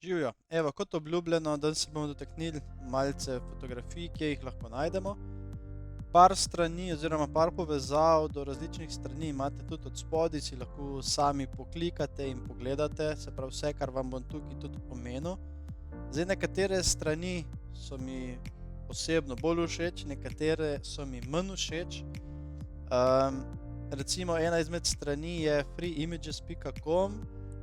Živjo, evo, kot obljubljeno, danes se bomo dotaknili malce fotografij, kje jih lahko najdemo. Par strani oziroma par povezav do različnih strani imate tudi od spodaj, si lahko sami poklikate in pogledate, se pravi vse, kar vam bom tukaj tudi omenil. Zdaj, nekatere strani so mi osebno bolj všeč, nekatere so mi manj všeč. Recimo ena izmed strani je freeimages.com,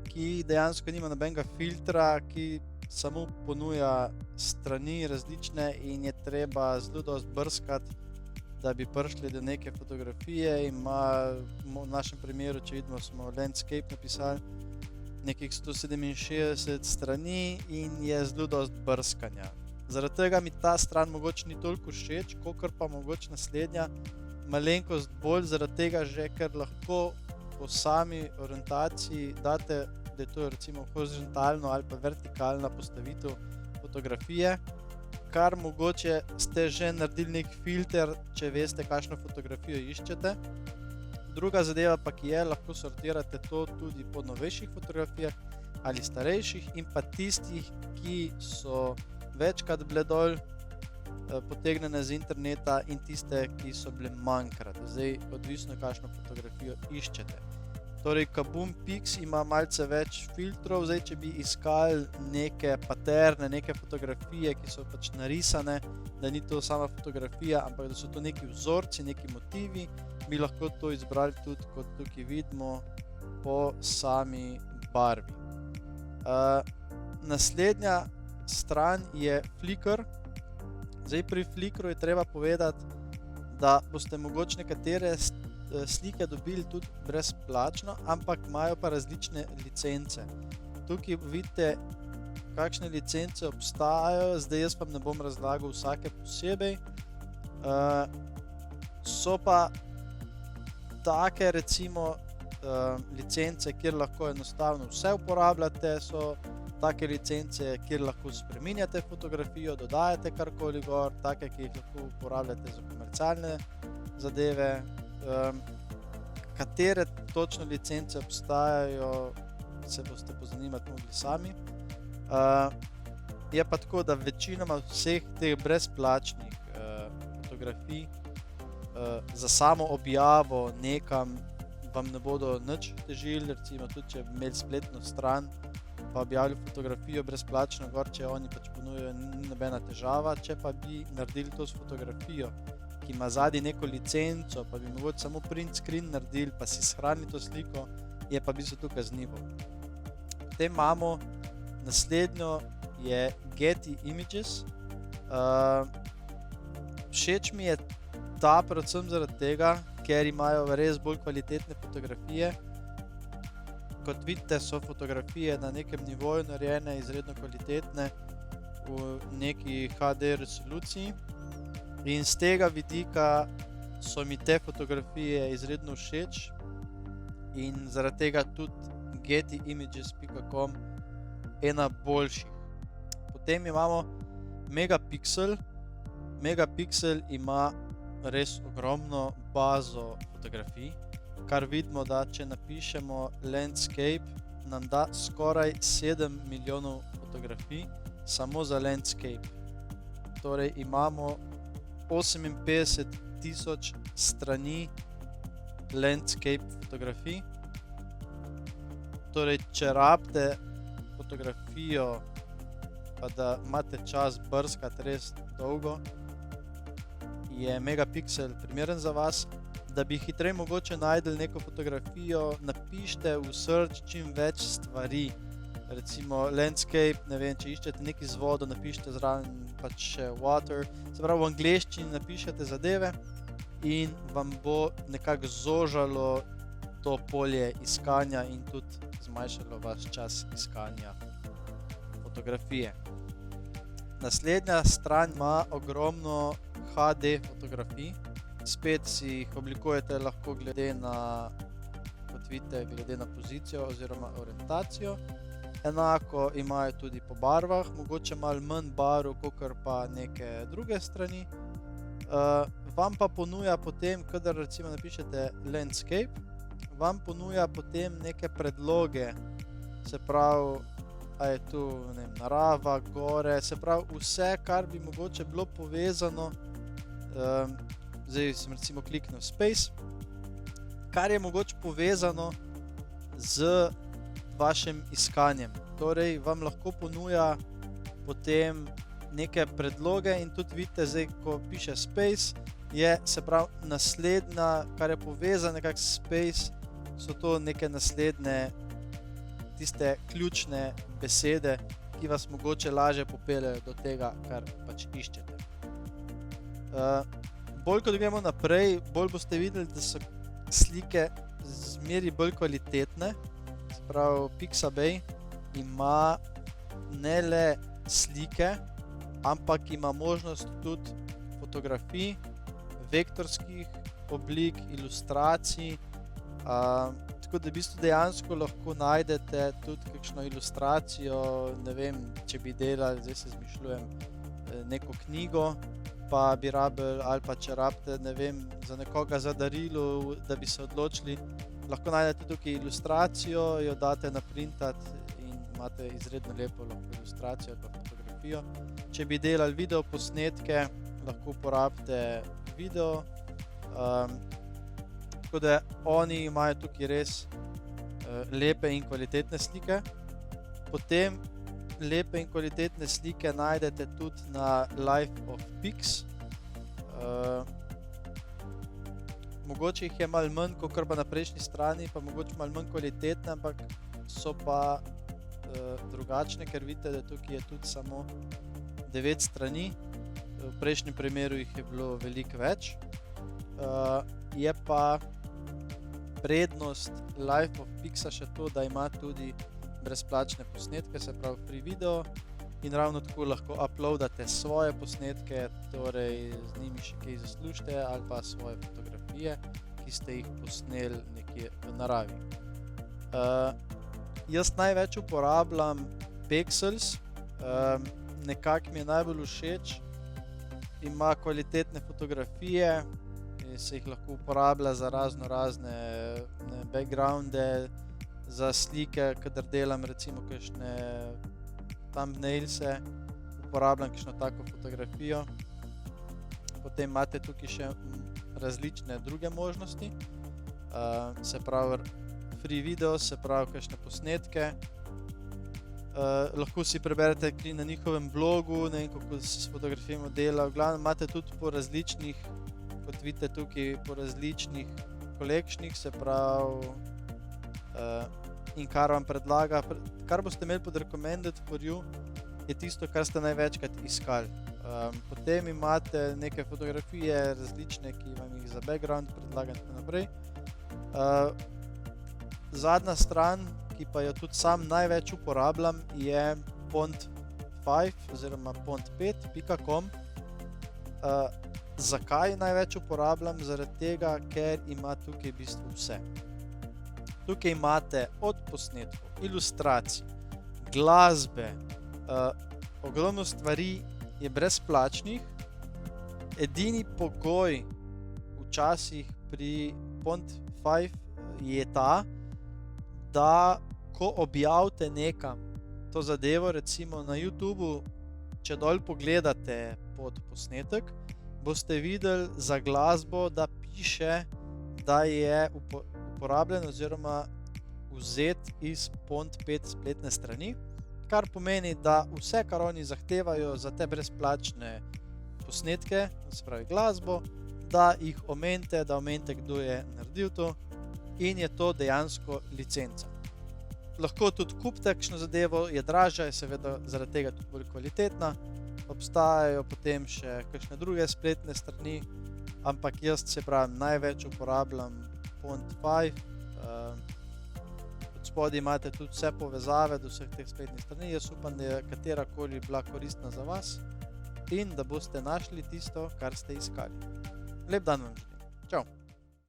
ki dejansko nima nobenega filtra, ki samo ponuja strani različne in je treba zelo dosti brskati, da bi prišli do neke fotografije. Ima v našem primeru, če vidimo, smo landscape napisali nekih 167 strani in je zelo dosti brskanja. Zaradi tega mi ta stran mogoče ni toliko všeč, kakor pa mogoče naslednja malenkost bolj, zaradi tega že, ker lahko po sami orientaciji date, da je to recimo horizontalno ali pa vertikalna postavitev fotografije, kar mogoče ste že naredili nek filter, če veste, kakšno fotografijo iščete. Druga zadeva pa, ki je, lahko sortirate to tudi po novejših fotografijah ali starejših in pa tistih, ki so večkrat bile dol potegnjene z interneta in tiste, ki so bile manjkrat. Zdaj, odvisno, kakšno fotografijo iščete. Torej, Kaboom Pix ima malce več filtrov. Zdaj, če bi iskali neke paterne, neke fotografije, ki so pač narisane, da ni to sama fotografija, ampak da so to neki vzorci, neki motivi, bi lahko to izbrali tudi, kot tukaj vidimo, po sami barvi. Naslednja stran je Flickr. Zdaj, pri Flickru je treba povedati, da boste mogoče nekatere slike dobili tudi brezplačno, ampak imajo pa različne licence. Tukaj vidite, kakšne licence obstajajo. Zdaj jaz vam ne bom razlagal vsake posebej. So pa take recimo licence, kjer lahko enostavno vse uporabljate, so take licence, kjer lahko spreminjate fotografijo, dodajate karkoli gor, take, ki jih lahko uporabljate za komercialne zadeve. Katere točno licence obstajajo, se boste pozanimati mogli sami. Je pa tako, da večinoma vseh teh brezplačnih fotografij za samo objavo nekam vam ne bodo nič težili. Recimo tudi, če bi imeli spletno stran pa objavili fotografijo brezplačno gor, če oni pač ponujajo, ni nobena težava. Če pa bi naredili to s fotografijo, ki ima zadaj neko licenco, pa bi mogoče samo print screen naredili, pa si shranili to sliko, je pa v bistvu tu kaznivo. Potem imamo naslednjo, je Getty Images. Všeč mi je ta predvsem zaradi tega, ker imajo res bolj kvalitetne fotografije. Kot vidite, so fotografije na nekem nivoju narejene, izredno kvalitetne, v neki HD resoluciji. In z tega vidika so mi te fotografije izredno všeč in zaradi tega tudi gettyimages.com ena boljših. Potem imamo Megapixel. Megapixel ima res ogromno bazo fotografij, kar vidimo, da če napišemo landscape, nam da skoraj 7 milijonov fotografij samo za landscape. Torej imamo 58,000 strani landscape fotografij. Torej, če rabite fotografijo, pa da imate čas brskati res dolgo, je Megapixel primeren za vas. Da bi hitreje mogoče najdeli neko fotografijo, napište v search čim več stvari. Recimo landscape, ne vem, če iščete nekaj z vodo, napišite zraven pač water. Se pravi, v angleščini napišete zadeve in vam bo nekako zožalo to polje iskanja in tudi zmanjšalo vaš čas iskanja fotografije. Naslednja stran ima ogromno HD fotografij. Spet si jih oblikujete lahko glede na, kot vidite, glede na pozicijo oziroma orientacijo. Enako imajo tudi po barvah, mogoče malo manj barv, kakor pa neke druge strani. Vam pa ponuja potem, kadar recimo napišete landscape, vam ponuja potem neke predloge, se pravi a je tu ne vem, narava, gore, se pravi vse, kar bi mogoče bilo povezano, zdaj sem recimo kliknil Space, kar je mogoče povezano z vašim iskanjem. Torej, vam lahko ponuja potem neke predloge in tudi vidite zdaj, ko piše Space, je se pravi naslednja, kar je povezano nekako s Space, so to neke naslednje tiste ključne besede, ki vas mogoče lažje popeljejo do tega, kar pač iščete. Bolj kot gremo naprej, bolj boste videli, da so slike zmeri bolj kvalitetne. Se pravi, Pixabay ima ne le slike, ampak ima možnost tudi fotografij, vektorskih oblik, ilustracij, tako da v bistvu dejansko lahko najdete tudi kakšno ilustracijo, ne vem, če bi delali, zdaj se izmišljujem, neko knjigo, pa bi rabili, ali pa če rabite, ne vem, za nekoga za darilo, da bi se odločili, lahko najdete tukaj ilustracijo, jo date naprintati in imate izredno lepo lahko ilustracijo ali pa fotografijo. Če bi delali video posnetke, lahko uporabite video, tako da oni imajo tukaj res lepe in kvalitetne slike. Potem lepe in kvalitetne slike najdete tudi na Life of Pix. Mogoče jih je malo manj, kakor pa na prejšnji strani, pa mogoče malo manj kvalitetne, ampak so pa drugačne, ker vidite, da tukaj je tudi samo 9 strani. V prejšnjem primeru jih je bilo veliko več. Je pa prednost Life of Pixa še to, da ima tudi brezplačne posnetke, se pravi free video, in ravno tako lahko uploadate svoje posnetke, torej z njimi še kaj zaslužite, ali pa svoje fotografije, ki ste jih posneli nekje v naravi. Jaz največ uporabljam Pexels, nekako mi je najbolj všeč, ima kvalitetne fotografije, se jih lahko uporablja za razne backgrounde, za slike, kadar delam recimo kakšne thumbnailse, uporabljam kakšno tako fotografijo. Potem imate tukaj še različne druge možnosti, se pravi free video, se pravi kakšne posnetke. Lahko si preberete na njihovem blogu, ne vem, kako se s fotografijami dela. V glavnem imate tudi po različnih, kot vidite tukaj, po različnih collectionih, se pravi, in kar vam predlaga, kar boste imeli pod recommended for you, je tisto, kar ste največkrat iskali. Potem imate neke fotografije različne, ki vam jih za background predlagam tako naprej. Zadnja stran, ki pa jo tudi sam največ uporabljam, je pont5 oziroma pont5.com. Zakaj največ uporabljam? Zaradi tega, ker ima tukaj v bistvu vse. Tukaj imate od posnetkov, ilustracij, glasbe, ogromno stvari je brezplačnih. Edini pogoj včasih pri pont5 je ta, da ko objavite nekam to zadevo, recimo na YouTubeu, če dol pogledate pod posnetek, boste videli za glasbo, da piše, da je uporabljen oziroma vzet iz pont5 spletne strani, kar pomeni, da vse, kar oni zahtevajo za te brezplačne posnetke, se pravi glasbo, da jih omenite, kdo je naredil to, in je to dejansko licenca. Lahko tudi kupite kakšno zadevo, je dražja, je seveda zaradi tega tudi bolj kvalitetna. Obstajajo potem še kakšne druge spletne strani, ampak jaz, se pravi, največ uporabljam pont5. Od spodaj imate tudi vse povezave do vseh teh spletnih strani. Jaz upam, da je katerakoli bila koristna za vas in da boste našli tisto, kar ste iskali. Lep dan vam želim. Čau!